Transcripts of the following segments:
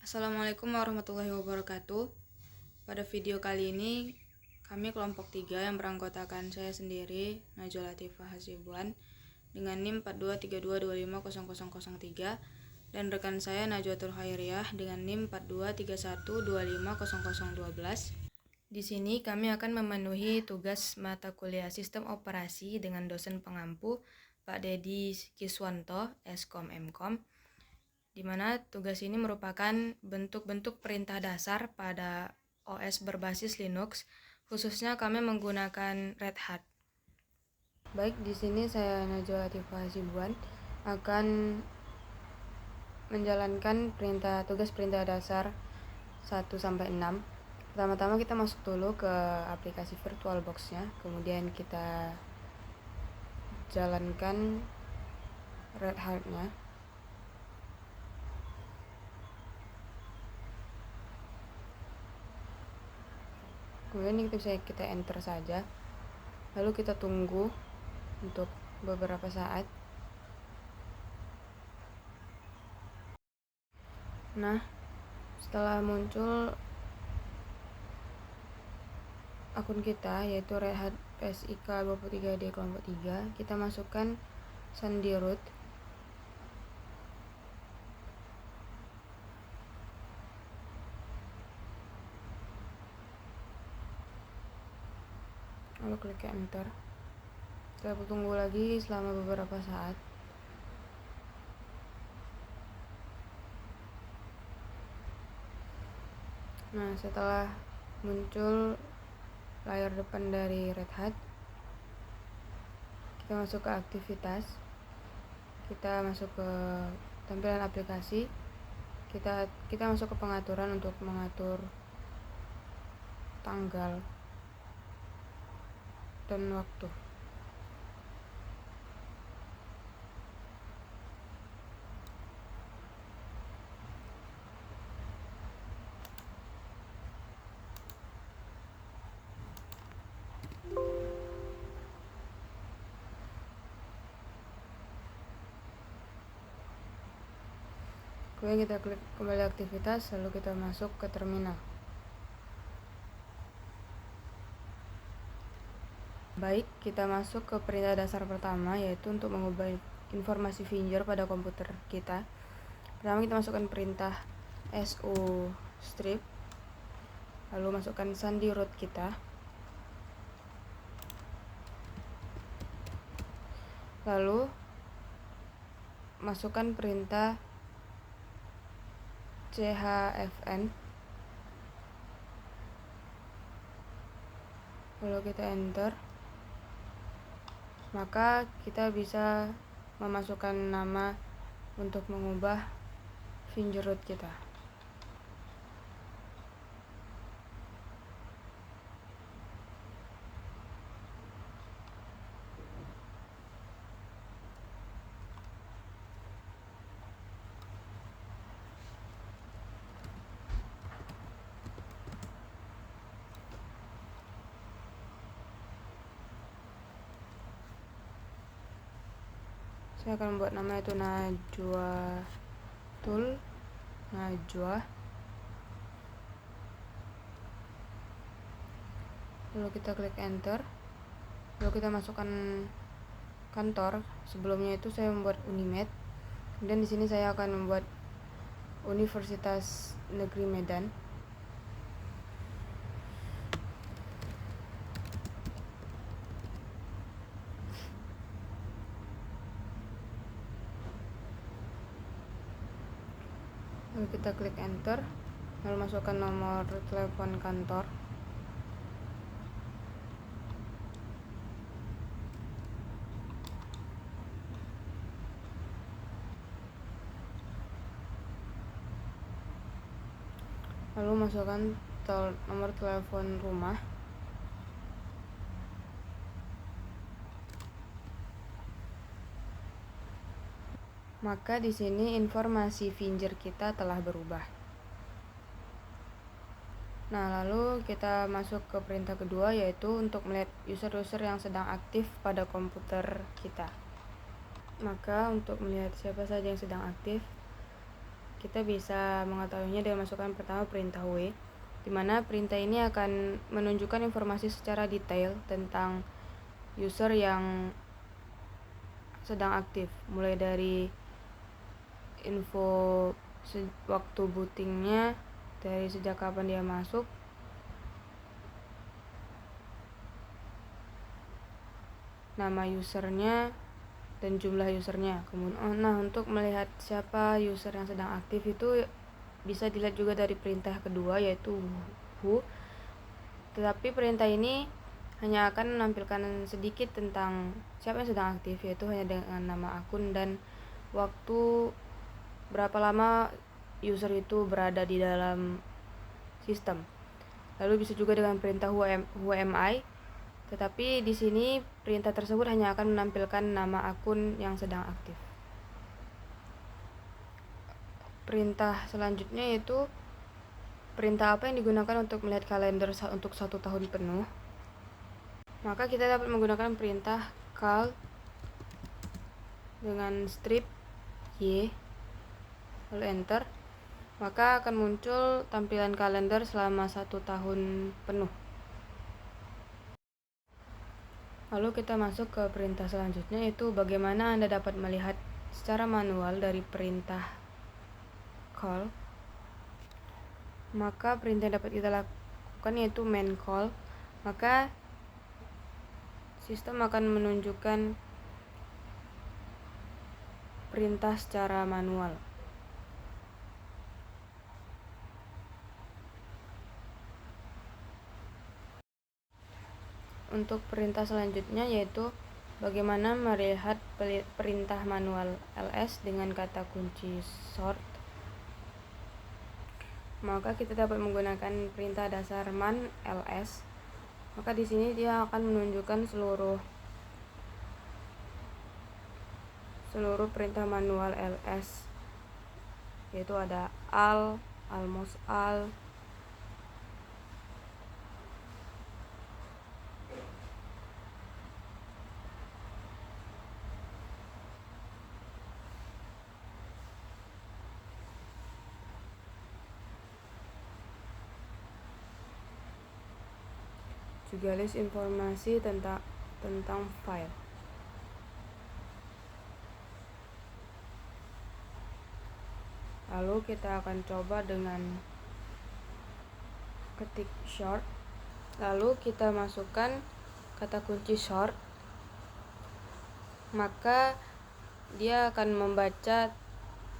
Assalamualaikum warahmatullahi wabarakatuh. Pada video kali ini, kami kelompok 3 yang beranggotakan saya sendiri, Najwa Latifah Hasibuan, dengan NIM 4232250003, dan rekan saya Najwatul Khairiyah dengan NIM 4231250012. Di sini kami akan memenuhi tugas mata kuliah Sistem Operasi dengan dosen pengampu Pak Dedi Kiswanto, Eskom Mkom, di mana tugas ini merupakan bentuk-bentuk perintah dasar pada OS berbasis Linux, khususnya kami menggunakan Red Hat. Baik, di sini saya Najwa Latifah Hasibuan akan menjalankan tugas perintah dasar 1 sampai 6. Pertama-tama kita masuk dulu ke aplikasi VirtualBox-nya, kemudian kita jalankan Red Hat-nya. Kemudian kita enter saja, lalu kita tunggu untuk beberapa saat. Nah, setelah muncul akun kita, yaitu Red Hat PSIK 23D kelompok 3, kita masukkan sandi root. Lalu klik enter. Kita tunggu lagi selama beberapa saat. Nah, setelah muncul layar depan dari Red Hat, kita masuk ke aktivitas, kita masuk ke tampilan aplikasi, kita masuk ke pengaturan untuk mengatur tanggal dan waktu. Kemudian kita klik kembali aktivitas, lalu kita masuk ke terminal. Baik, kita masuk ke perintah dasar pertama, yaitu untuk mengubah informasi finger pada komputer kita. Pertama kita masukkan perintah su strip, lalu masukkan sandi root kita, lalu masukkan perintah chfn, lalu kita enter. Maka kita bisa memasukkan nama untuk mengubah finger root kita. Saya akan membuat nama itu Najwa. Lalu kita klik enter. Lalu kita masukkan kantor. Sebelumnya itu saya membuat Unimed. Kemudian di sini saya akan membuat Universitas Negeri Medan. Lalu kita klik enter, lalu masukkan nomor telepon kantor. Lalu masukkan nomor telepon rumah. Maka di sini informasi finger kita telah berubah. Nah, lalu kita masuk ke perintah kedua, yaitu untuk melihat user-user yang sedang aktif pada komputer kita. Maka untuk melihat siapa saja yang sedang aktif, kita bisa mengetahuinya dengan masukkan pertama perintah W, di mana perintah ini akan menunjukkan informasi secara detail tentang user yang sedang aktif, mulai dari info waktu bootingnya, dari sejak kapan dia masuk, nama usernya, dan jumlah usernya. Kemudian, untuk melihat siapa user yang sedang aktif itu bisa dilihat juga dari perintah kedua, yaitu who. Tetapi perintah ini hanya akan menampilkan sedikit tentang siapa yang sedang aktif, yaitu hanya dengan nama akun dan waktu berapa lama user itu berada di dalam sistem. Lalu bisa juga dengan perintah who am I, tetapi di sini perintah tersebut hanya akan menampilkan nama akun yang sedang aktif. Perintah selanjutnya yaitu perintah apa yang digunakan untuk melihat kalender untuk 1 tahun penuh. Maka kita dapat menggunakan perintah call dengan strip y, lalu enter, maka akan muncul tampilan kalender selama 1 tahun penuh. Lalu kita masuk ke perintah selanjutnya, yaitu bagaimana Anda dapat melihat secara manual dari perintah call. Maka perintah yang dapat kita lakukan yaitu main call. Maka sistem akan menunjukkan perintah secara manual. Untuk perintah selanjutnya yaitu bagaimana melihat perintah manual ls dengan kata kunci sort. Maka kita dapat menggunakan perintah dasar man ls. Maka di sini dia akan menunjukkan seluruh perintah manual ls, yaitu ada al, almost al, juga list informasi tentang file. Lalu kita akan coba dengan ketik short, lalu kita masukkan kata kunci short, maka dia akan membaca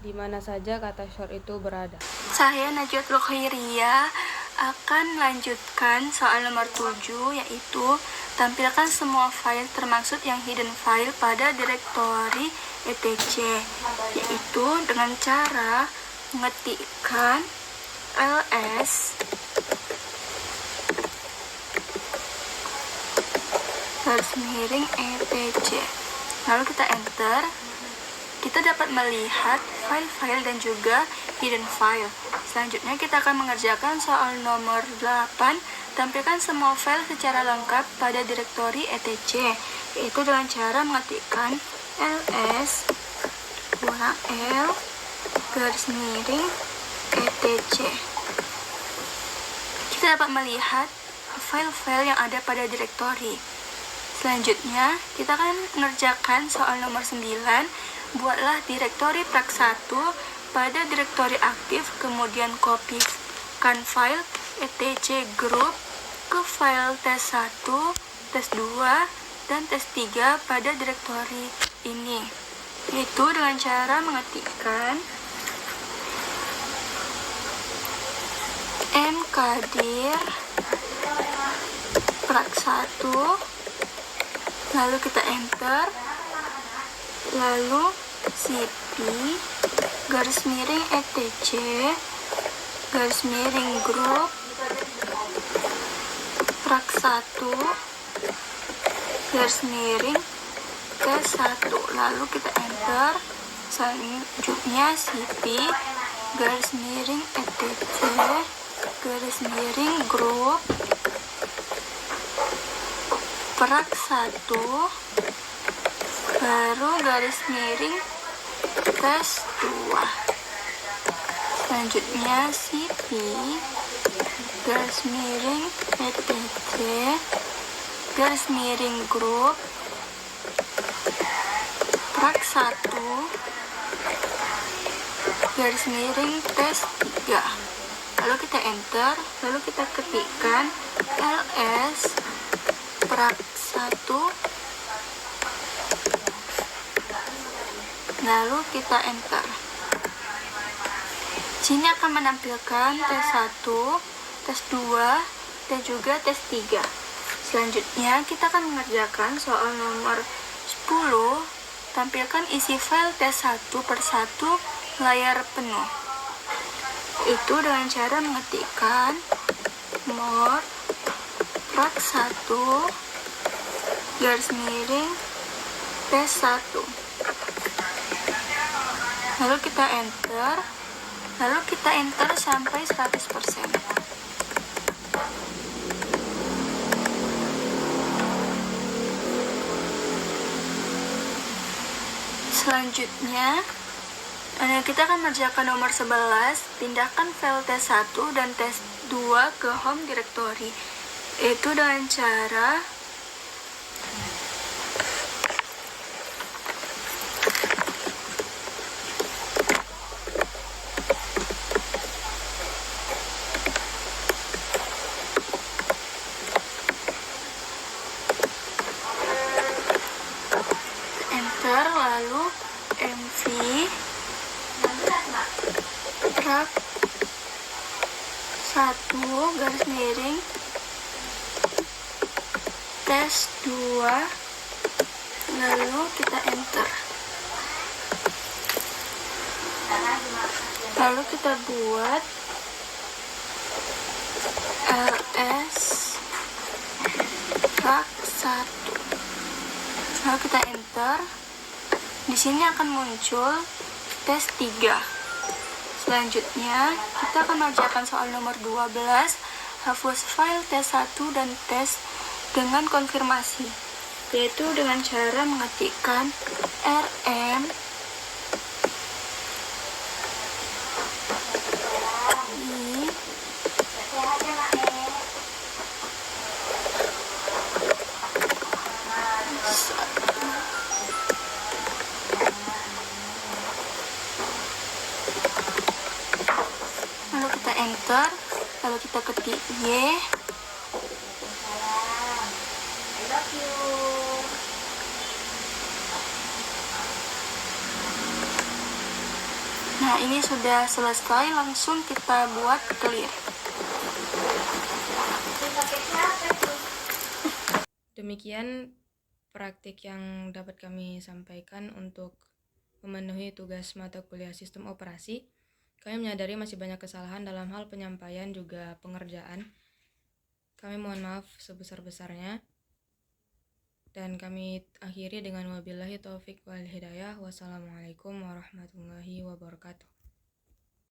di mana saja kata short itu berada. Saya Najwatul Khairiyah akan melanjutkan soal nomor 7, yaitu tampilkan semua file termasuk yang hidden file pada direktori etc, yaitu dengan cara mengetikkan ls _etc, lalu kita enter. Kita dapat melihat file-file dan juga hidden file. Selanjutnya kita akan mengerjakan soal nomor 8, tampilkan semua file secara lengkap pada direktori etc, yaitu dengan cara mengetikkan ls l _etc. Kita dapat melihat file-file yang ada pada direktori. Selanjutnya kita akan mengerjakan soal nomor 9. Buatlah direktori prak1 pada direktori aktif, kemudian kopikan file etc group ke file tes1, tes2, dan tes3 pada direktori ini, yaitu dengan cara mengetikkan mkdir prak1, lalu kita enter, lalu cp _etc _group prak1 _tes1, lalu kita enter. Selanjutnya cp _etc _group prak1, baru _tes2. Selanjutnya CP garis miring ETC garis miring grup prak 1 garis miring tes 3. Lalu kita enter, lalu kita ketikkan LS prak 1, lalu kita enter. Sini akan menampilkan tes 1, tes 2, dan juga tes 3. Selanjutnya kita akan mengerjakan soal nomor 10. Tampilkan isi file tes 1 per 1 layar penuh. Itu dengan cara mengetikkan mod prak 1 garis miring tes 1. Lalu kita enter. Lalu kita enter sampai 100%. Selanjutnya, kita akan mengerjakan nomor 11, pindahkan file tes 1 dan tes 2 ke home directory. Itu dengan cara enter, lalu mv prak 1 garis miring tes 2, lalu kita enter. Lalu kita buat ls prak 1, lalu kita enter. Di sini akan muncul tes 3. Selanjutnya, kita akan mengerjakan soal nomor 12, hapus file tes 1 dan tes dengan konfirmasi, yaitu dengan cara mengetikkan rm i lalu kita enter, lalu kita ketik y. Nah, ini sudah selesai, langsung kita buat clear. Demikian praktik yang dapat kami sampaikan untuk memenuhi tugas mata kuliah sistem operasi. Kami menyadari masih banyak kesalahan dalam hal penyampaian juga pengerjaan. Kami mohon maaf sebesar-besarnya. Dan kami akhiri dengan wabillahi taufik wal hidayah. Wassalamualaikum warahmatullahi wabarakatuh.